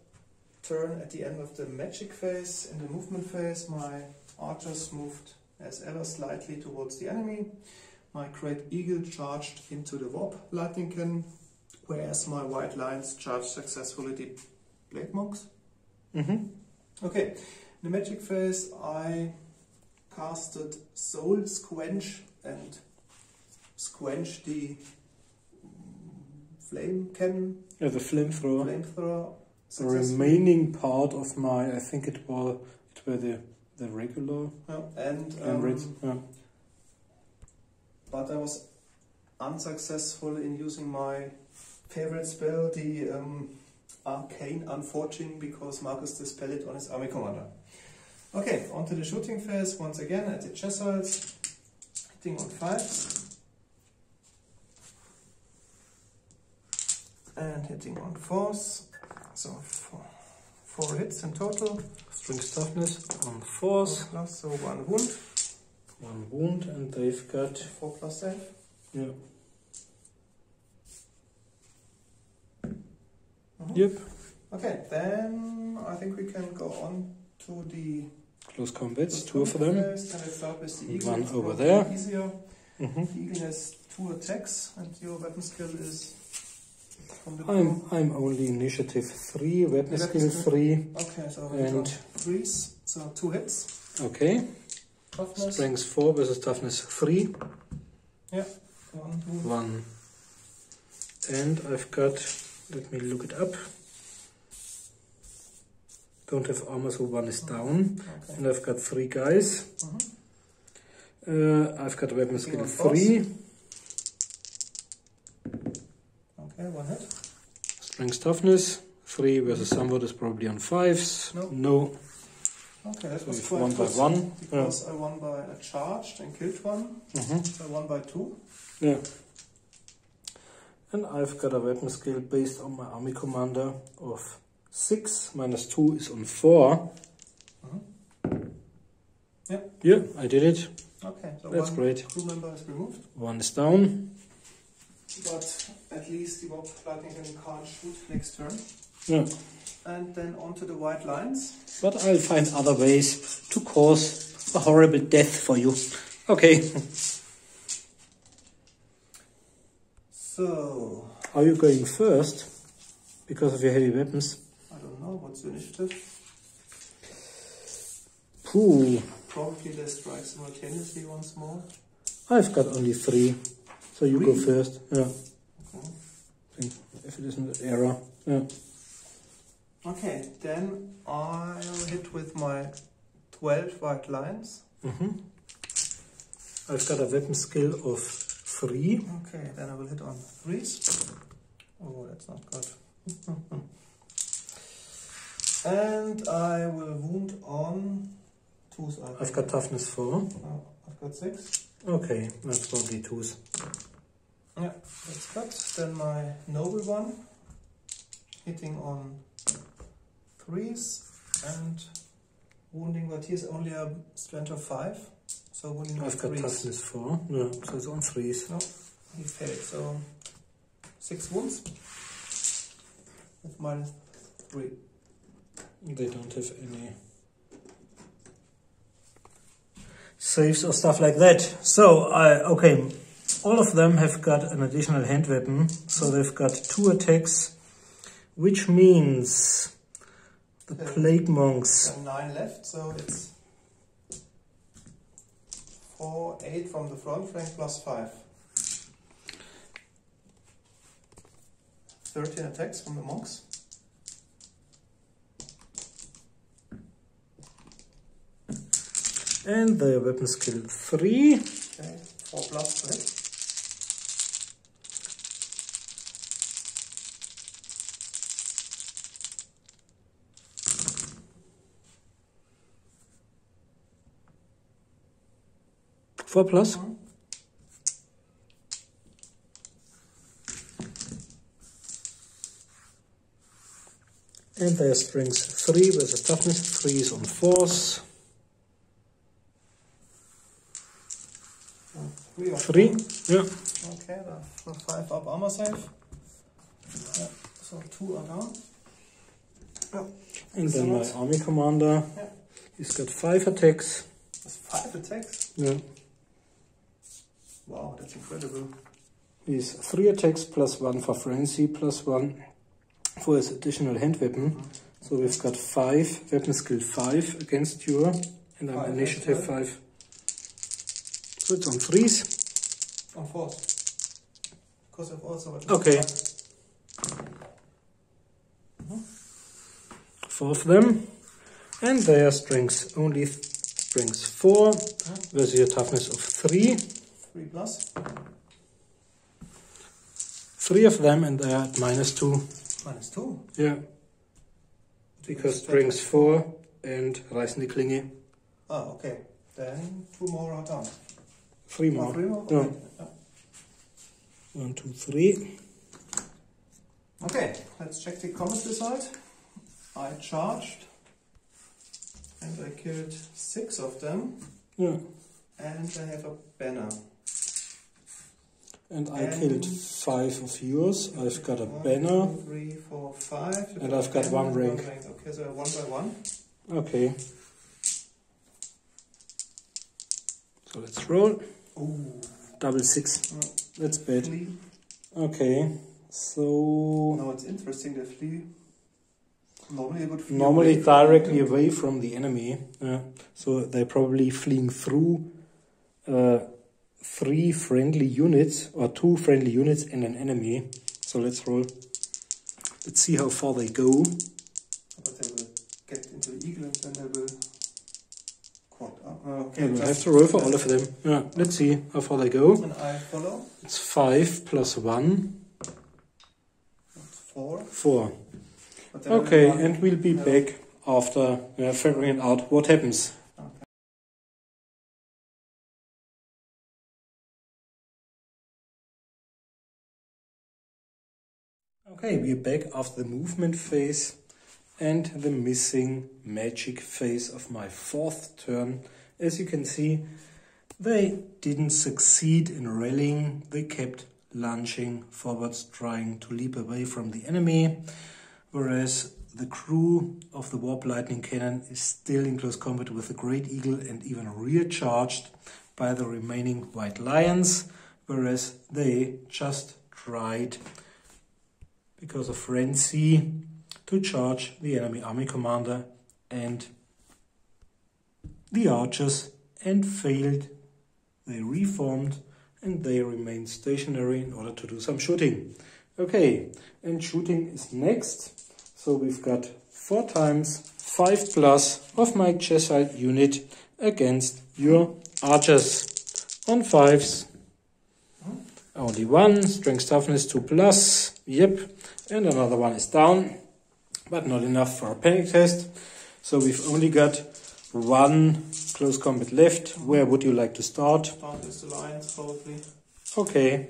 turn. At the end of the magic phase. In the movement phase, my archers moved as ever slightly towards the enemy. My great eagle charged into the warp lightning cannon, whereas my white lions charged successfully the blade monks. Okay, in the magic phase I casted Soul Squench and squenched the flame cannon. Yeah, the flamethrower. The remaining part of my, I think it were the regular. But I was unsuccessful in using my favorite spell, the Arcane Unfortune, because Marcus dispelled it on his army commander. Okay, on to the shooting phase once again at the Chessoids, hitting on 5. And hitting on 4s, so 4 hits in total. Strength toughness on 4s. Plus, so 1 wound. 1 wound, and they've got 4 plus save. Yeah. Yep. Okay, then I think we can go on to the close combats. 2 of them. Then let's start with the eagle. 1 over there. Easier. The eagle has 2 attacks, and your weapon skill is. I'm only initiative 3, weapon skill 3. Okay, so and 3s, so 2 hits. Okay. Toughness. Strength 4 versus toughness 3. Yeah, 1 wound. 1. And I've got, let me look it up. Don't have armor, so 1 is down. Okay. And I've got 3 guys. I've got weapon skill 3. Okay, 1 hit. Strength toughness 3 versus somewhat is probably on 5s. No. Okay, that so was quite 1 by 1. Because I won by a charged and killed 1. So I won by 2. Yeah. And I've got a weapon skill based on my army commander of 6. Minus 2 is on 4. Yeah. Yeah, I did it. Okay, so that's great. 2 member is removed. 1 is down. But at least the warp lightning can't shoot next turn. Yeah. And then on to the white lines. But I'll find other ways to cause a horrible death for you. Okay. So... Are you going first? Because of your heavy weapons? I don't know. What's the initiative? Pooh. Probably they strike simultaneously once more. I've got only 3. So you go 3? first. Yeah. Okay. I think if it isn't an error. Yeah. Okay, then I'll hit with my 12 white lions. I've got a weapon skill of 3. Okay, then I will hit on 3s. Oh, that's not good. And I will wound on 2s. I've got toughness 4. Oh, I've got 6. Okay, that's probably 2s. Yeah, that's good. Then my noble one, hitting on 3s and wounding, but he's only a strength of 5. So wounding I've got 3s. toughness 4. No, so it's on 3s. No, he failed. So 6 wounds with minus 3. They don't have any saves or stuff like that. So, okay, all of them have got an additional hand weapon. So they've got 2 attacks, which means the Plague Monks. 9 left, so it's 4, 8 from the front flank plus 5. 13 attacks from the monks. And the weapon skill 3. Okay, 4 plus to hit. Four plus. And their strength 3 with a toughness 3 is on 4s. 3, yeah. Okay, that's 5 up armor save. Yeah, so 2 are down. Yeah. And then my army commander, he's got 5 attacks. That's 5 attacks? Yeah. Wow, that's incredible. He's 3 attacks plus 1 for frenzy, plus 1 for his additional hand weapon. So we've got 5, weapon skill 5 against you, and I'm initiative 5. So it's on 3s. On 4s. Because I've also... Okay. 4 of them. And their strength only strength 4 with your toughness of 3. 3 plus. 3 of them, and they are at minus 2. Minus 2? Yeah. Because strength 4 and Reißende Klinge. Ah, okay. Then 2 more are down. 3 more. 3 more? No. Okay. Yeah. 1, 2, 3. Okay, let's check the combat result. I charged and I killed 6 of them. Yeah. And I have a banner. And I killed 5 of yours. I've got a 1, banner. 2, 3, 4, 5. And I've got 1 rank. Okay, so 1 by 1. Okay. So let's roll. Ooh. Double 6. That's bad. Flee. Okay. So Now it's interesting, they flee. Normally I would flee normally away directly away from the enemy. So they're probably fleeing through 3 friendly units or 2 friendly units and an enemy. So let's roll. Let's see how far they go. But they will get into the eagle and then they will quad up. Okay, Yeah, we'll have to roll for all of them. Yeah, let's see how far they go. And I follow. It's 5 plus 1. That's 4. 4. But then Okay, I will and we'll be back after figuring out what happens. Okay, we're back after the movement phase and the missing magic phase of my 4th turn. As you can see, they didn't succeed in rallying. They kept lunging forwards, trying to leap away from the enemy, whereas the crew of the Warp Lightning Cannon is still in close combat with the Great Eagle and even recharged by the remaining White Lions, whereas they just tried, because of frenzy, to charge the enemy army commander and the archers and failed. They reformed and they remain stationary in order to do some shooting. Okay, and shooting is next. So we've got 4 times 5 plus of my Cheshire unit against your archers. On 5s. Only 1, strength toughness 2 plus, yep, and another one is down, but not enough for a panic test. So we've only got 1 close combat left. Where would you like to start? Start with the lions, probably. Okay.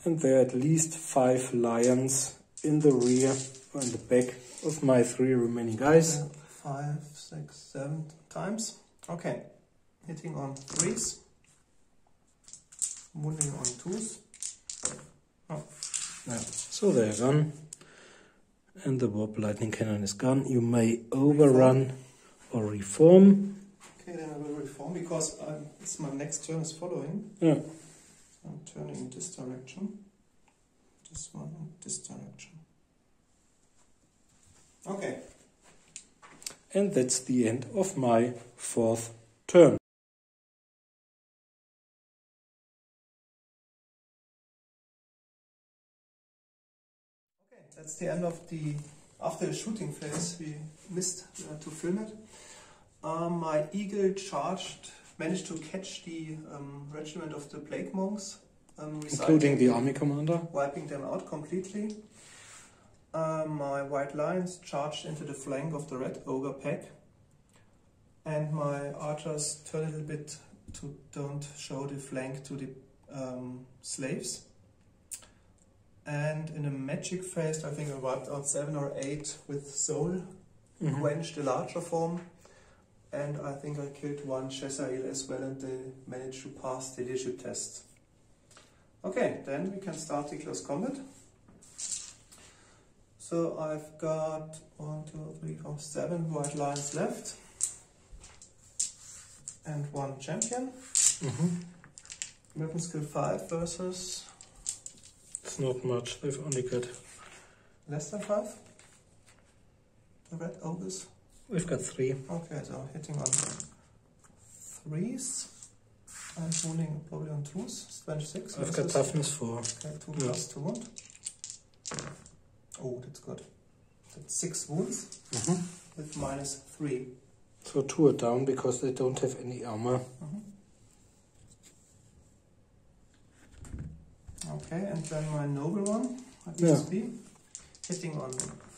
And there are at least 5 lions in the rear or in the back of my 3 remaining guys. 5, 6, 7 times. Okay. Hitting on 3s. Wounding on 2s. Oh. Yeah. So they're gone. And the warp lightning cannon is gone. You may overrun or reform. Okay, then I will reform because it's my next turn is following. Yeah. I'm turning in this direction. This one and this direction. Okay. And that's the end of my 4th turn. Okay, that's the end of the after the shooting phase. We missed to film it. My eagle managed to catch the regiment of the plague monks, including the army commander, wiping them out completely. My white lions charged into the flank of the red ogre pack, and my archers turned a little bit to don't show the flank to the slaves. And in a magic phase, I think I wiped out 7 or 8 with soul, quenched the larger form, and I think I killed 1 Cheshire as well, and they managed to pass the leadership test. Okay, then we can start the close combat. So I've got 1, 2, 3, 4, 7 white lions left, and 1 champion. Weapon skill 5 versus. It's not much, they've only got Less than 5? The red ogres? We've got 3. Okay, so hitting on 3s and wounding probably on 2s. Strength 6. I've got toughness 4. Okay, 2 plus 2 wound. Oh, that's good. That's 6 wounds with minus 3. So 2 are down because they don't have any armor. Okay, and then my noble one, PSP, hitting on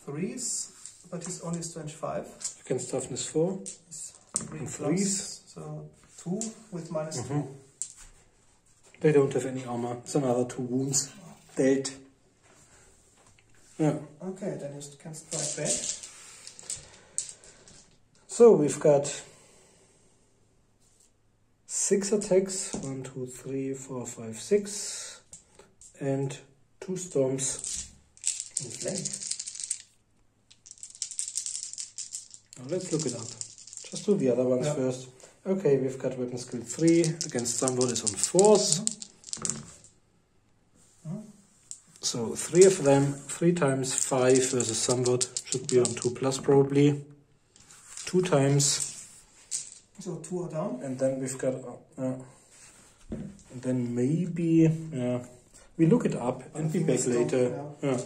3s, but he's only strength 5. Against toughness 4. He's 3 and plus, 3s. so 2 with minus 2. They don't have any armor. It's another 2 wounds. Dead. Yeah. Okay, then you can strike back. So we've got 6 attacks. 1, 2, 3, 4, 5, 6. And 2 storms in flank. Now let's look it up. Just do the other ones first. Okay, we've got weapon skill 3. Against somebody is on 4s. So 3 of them, 3 times 5 versus somewhat should be on 2 plus probably. 2 times. So 2 are down. And then we've got, and then maybe, we look it up and be back later. Yeah.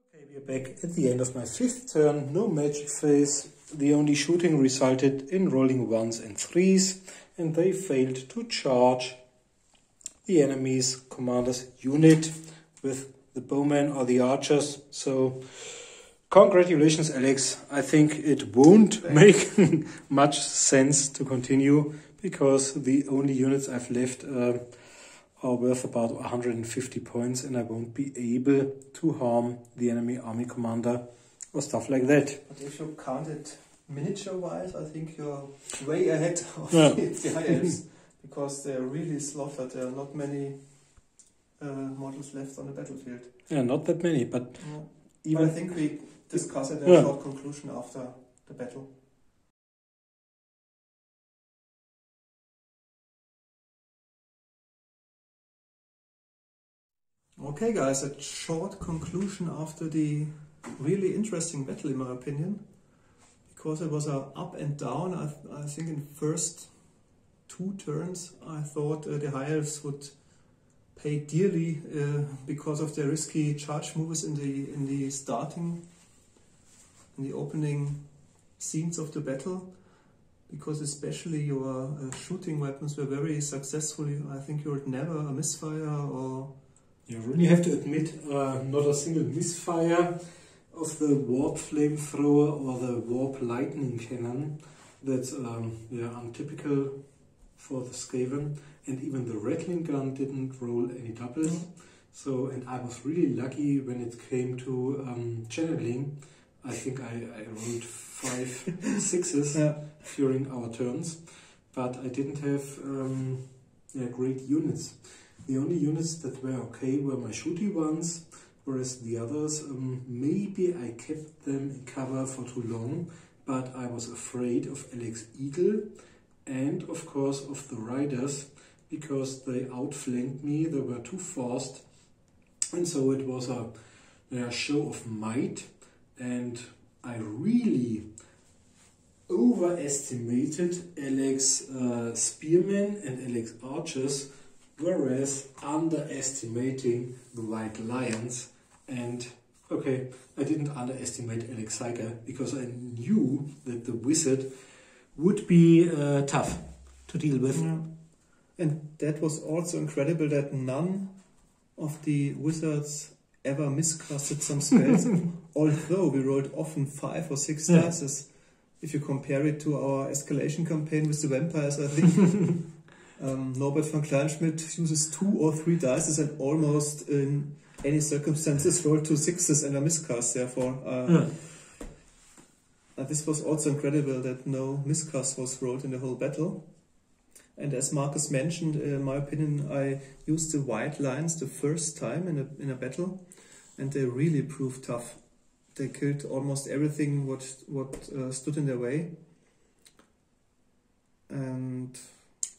Okay, we are back at the end of my 5th turn. No magic phase. The only shooting resulted in rolling 1s and 3s, and they failed to charge the enemy's commander's unit with the bowmen or the archers. So congratulations, Alex. I think it won't make much sense to continue because the only units I've left are worth about 150 points, and I won't be able to harm the enemy army commander or stuff like that. But if you count it miniature-wise, I think you're way ahead of the High Elves because they're really slaughtered. There are not many models left on the battlefield. Yeah, not that many, but even. But I think we discuss it in a short conclusion after the battle. Okay guys, a short conclusion after the really interesting battle in my opinion, because it was a up and down. I think in first 2 turns I thought the High Elves would pay dearly because of their risky charge moves in the opening scenes of the battle, because especially your shooting weapons were very successful. I think you had never a misfire or... You really have to admit, not a single misfire of the warp flamethrower or the warp lightning cannon. That's untypical for the Skaven, and even the rattling gun didn't roll any doubles. So, and I was really lucky when it came to channeling. I think I rolled 5 6s during our turns, but I didn't have great units. The only units that were okay were my shooty ones, whereas the others, maybe I kept them in cover for too long, but I was afraid of Alex Eagle and of course of the riders, because they outflanked me. They were too fast, and so it was a show of might, and I really overestimated Alex spearmen and Alex archers, whereas underestimating the white lions. And okay, I didn't underestimate Alex Psyker, because I knew that the wizard would be tough to deal with. Yeah. And that was also incredible that none of the wizards ever miscasted some spells, although we rolled often 5 or 6 dice. If you compare it to our escalation campaign with the vampires, I think Norbert von Kleinschmidt uses 2 or 3 dice and almost in any circumstances rolled 2 6s and a miscast. Therefore, this was also incredible that no miscast was rolled in the whole battle. And as Marcus mentioned, in my opinion, I used the white lions the first time in a battle, and they really proved tough. They killed almost everything what stood in their way. And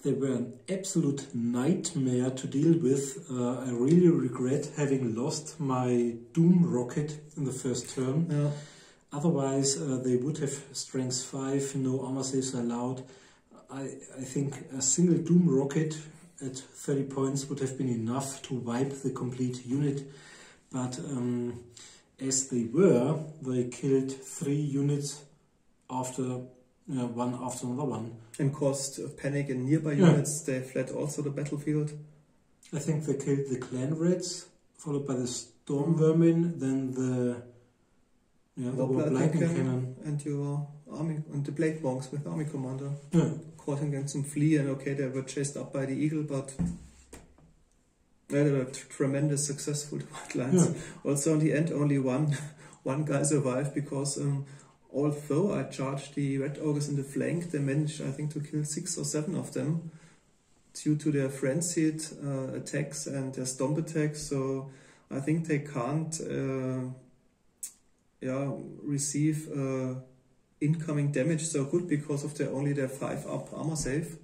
they were an absolute nightmare to deal with. I really regret having lost my Doom rocket in the first turn. Yeah. Otherwise, they would have strength 5, no armor saves allowed. I think a single Doom rocket at 30 points would have been enough to wipe the complete unit. But as they killed 3 units after one after another one. And caused panic in nearby units. They fled also the battlefield. I think they killed the clan rats, followed by the storm vermin, then the lightning cannon. And your army, and the blade monks with army commander. Yeah. Causing them some flee, and okay, they were chased up by the eagle, but they were tremendous successful white lions. Yeah. Also in the end, only one guy survived, because although I charged the red ogres in the flank, they managed, I think, to kill 6 or 7 of them due to their frenzied attacks and their stomp attacks. So I think they can't receive incoming damage so good because of their 5-up armor save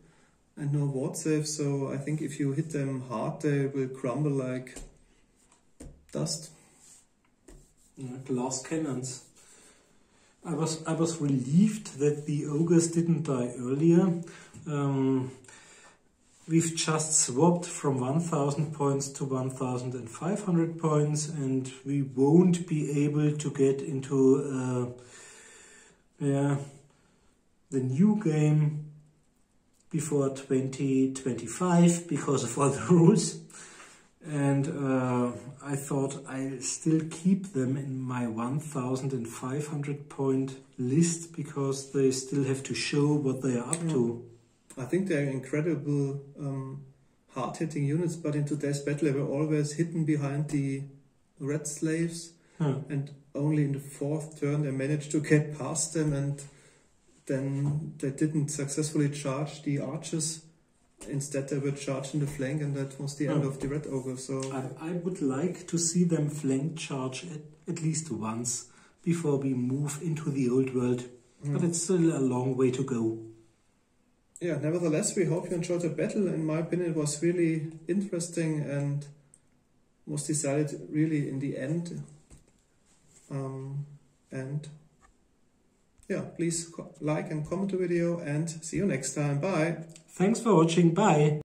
and no ward save. So I think if you hit them hard, they will crumble like dust. Glass cannons. I was relieved that the ogres didn't die earlier. We've just swapped from 1,000 points to 1,500 points, and we won't be able to get into the new game before 2025 because of all the rules. And I thought I'll still keep them in my 1,500 point list, because they still have to show what they are up to. I think they're incredible hard-hitting units, but in today's battle they were always hidden behind the red slaves, and only in the 4th turn they managed to get past them, and then they didn't successfully charge the archers. Instead they were charged in the flank, and that was the end of the red ogre. So I would like to see them flank charge at least once before we move into the old world, but it's still a long way to go. Yeah, nevertheless, we hope you enjoyed the battle. In my opinion, it was really interesting and was decided really in the end And yeah, please like and comment the video, and see you next time. Bye. Thanks for watching. Bye.